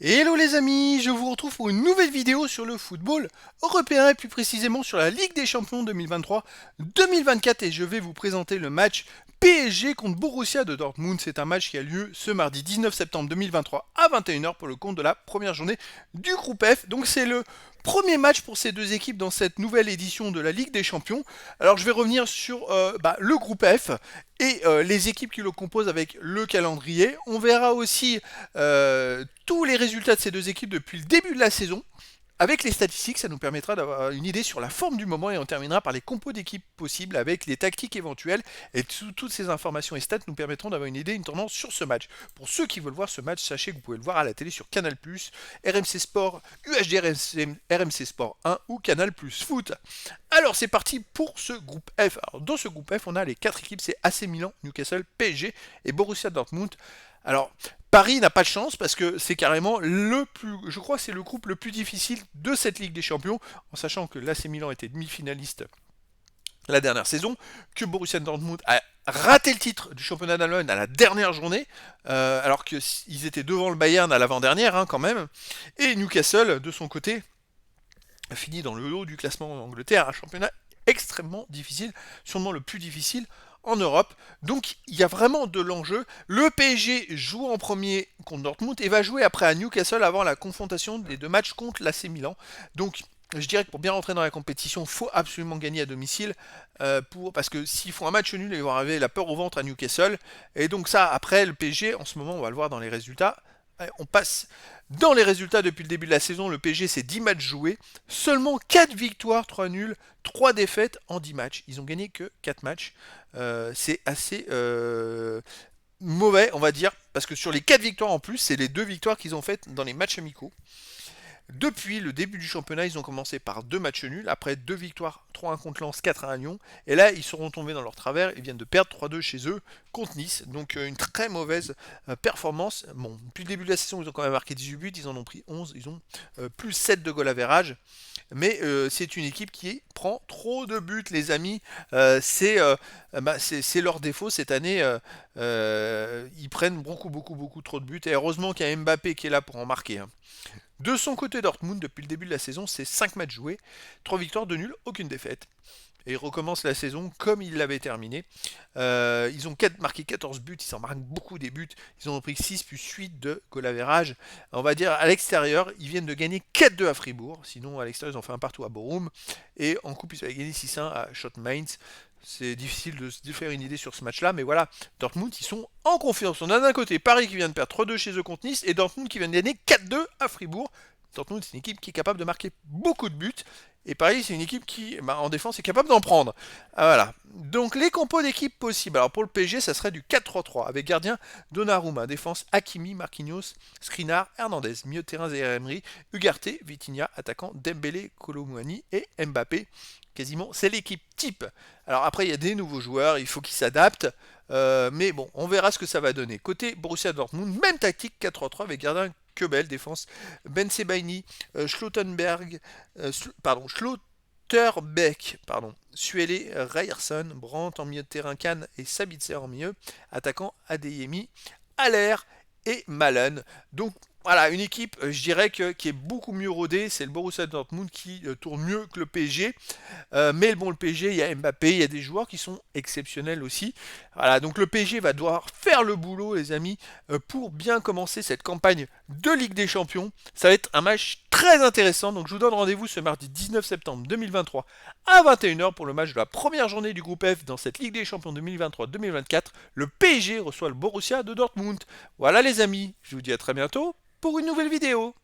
Hello les amis, je vous retrouve pour une nouvelle vidéo sur le football européen et plus précisément sur la Ligue des Champions 2023-2024 et je vais vous présenter le match PSG contre Borussia de Dortmund. C'est un match qui a lieu ce mardi 19 septembre 2023 à 21h pour le compte de la première journée du groupe F. Donc c'est le premier match pour ces deux équipes dans cette nouvelle édition de la Ligue des Champions. Alors je vais revenir sur le groupe F et les équipes qui le composent avec le calendrier. On verra aussi tous les résultats de ces deux équipes depuis le début de la saison. Avec les statistiques, ça nous permettra d'avoir une idée sur la forme du moment et on terminera par les compos d'équipes possibles avec les tactiques éventuelles. Et toutes ces informations et stats nous permettront d'avoir une idée, une tendance sur ce match. Pour ceux qui veulent voir ce match, sachez que vous pouvez le voir à la télé sur Canal+, RMC Sport, UHD RMC Sport 1 ou Canal+ Foot. Alors c'est parti pour ce groupe F. Alors, dans ce groupe F, on a les 4 équipes, c'est AC Milan, Newcastle, PSG et Borussia Dortmund. Alors, Paris n'a pas de chance parce que c'est carrément le plus, je crois que c'est le groupe le plus difficile de cette Ligue des Champions, en sachant que l'AC Milan était demi-finaliste la dernière saison, que Borussia Dortmund a raté le titre du championnat d'Allemagne à la dernière journée, alors qu'ils étaient devant le Bayern à l'avant-dernière quand même, et Newcastle de son côté a fini dans le haut du classement en Angleterre, un championnat extrêmement difficile, sûrement le plus difficile en Europe. Donc il y a vraiment de l'enjeu. Le PSG joue en premier contre Dortmund et va jouer après à Newcastle avant la confrontation des deux matchs contre l'AC Milan. Donc je dirais que pour bien rentrer dans la compétition, il faut absolument gagner à domicile parce que s'ils font un match nul, ils vont arriver la peur au ventre à Newcastle. Et donc ça, après le PSG, en ce moment, on va le voir dans les résultats. On passe dans les résultats depuis le début de la saison. Le PSG, c'est 10 matchs joués. Seulement 4 victoires, 3 nuls, 3 défaites en 10 matchs. Ils ont gagné que 4 matchs. C'est assez mauvais, on va dire. Parce que sur les 4 victoires en plus, c'est les 2 victoires qu'ils ont faites dans les matchs amicaux. Depuis le début du championnat, ils ont commencé par 2 matchs nuls, après 2 victoires, 3-1 contre Lens, 4-1 à Lyon. Et là, ils seront tombés dans leur travers, ils viennent de perdre 3-2 chez eux contre Nice. Donc une très mauvaise performance. Bon, depuis le début de la saison, ils ont quand même marqué 18 buts, ils en ont pris 11, ils ont plus 7 de goal average. Mais c'est une équipe qui prend trop de buts, les amis. C'est leur défaut cette année. Ils prennent beaucoup trop de buts. Et heureusement qu'il y a Mbappé qui est là pour en marquer. De son côté, Dortmund, depuis le début de la saison, c'est 5 matchs joués, 3 victoires, 2 nuls, aucune défaite. Et ils recommencent la saison comme ils l'avaient terminé. Ils ont marqué 14 buts, ils en marquent beaucoup des buts. Ils en ont pris 6 plus 8 de goal average. On va dire à l'extérieur, ils viennent de gagner 4-2 à Fribourg. Sinon, à l'extérieur, ils ont fait un partout à Bochum. Et en coupe, ils avaient gagné 6-1 à Schott-Mainz. C'est difficile de se faire une idée sur ce match-là, mais voilà, Dortmund, ils sont en confiance. On a d'un côté Paris qui vient de perdre 3-2 chez eux contre Nice et Dortmund qui vient de gagner 4-2 à Fribourg. Dortmund, c'est une équipe qui est capable de marquer beaucoup de buts. Et Paris, c'est une équipe qui, en défense, est capable d'en prendre. Voilà. Donc, les compos d'équipe possibles. Alors, pour le PSG, ça serait du 4-3-3, avec gardien Donnarumma, défense Hakimi, Marquinhos, Skriniar, Hernandez, milieu de terrain Zaire Emery, Ugarte, Vitinha, attaquant Dembélé, Colomouani et Mbappé. Quasiment, c'est l'équipe type. Alors, après, il y a des nouveaux joueurs, il faut qu'ils s'adaptent. Mais bon, on verra ce que ça va donner. Côté Borussia Dortmund, même tactique 4-3-3 avec gardien Kebel, défense Ben Sebaini, Schlottenberg, Schlotterbeck, Suele, Ryerson, Brandt en milieu de terrain, Kahn et Sabitzer en milieu, attaquant Adeyemi, Haller et Malen. Donc voilà, une équipe, je dirais qui est beaucoup mieux rodée, c'est le Borussia Dortmund qui tourne mieux que le PSG. Mais bon, le PSG, il y a Mbappé, il y a des joueurs qui sont exceptionnels aussi. Voilà, donc le PSG va devoir faire le boulot, les amis, pour bien commencer cette campagne de Ligue des Champions. Ça va être un match très intéressant. Donc je vous donne rendez-vous ce mardi 19 septembre 2023 à 21h pour le match de la première journée du groupe F dans cette Ligue des Champions 2023-2024. Le PSG reçoit le Borussia de Dortmund. Voilà les amis, je vous dis à très bientôt pour une nouvelle vidéo.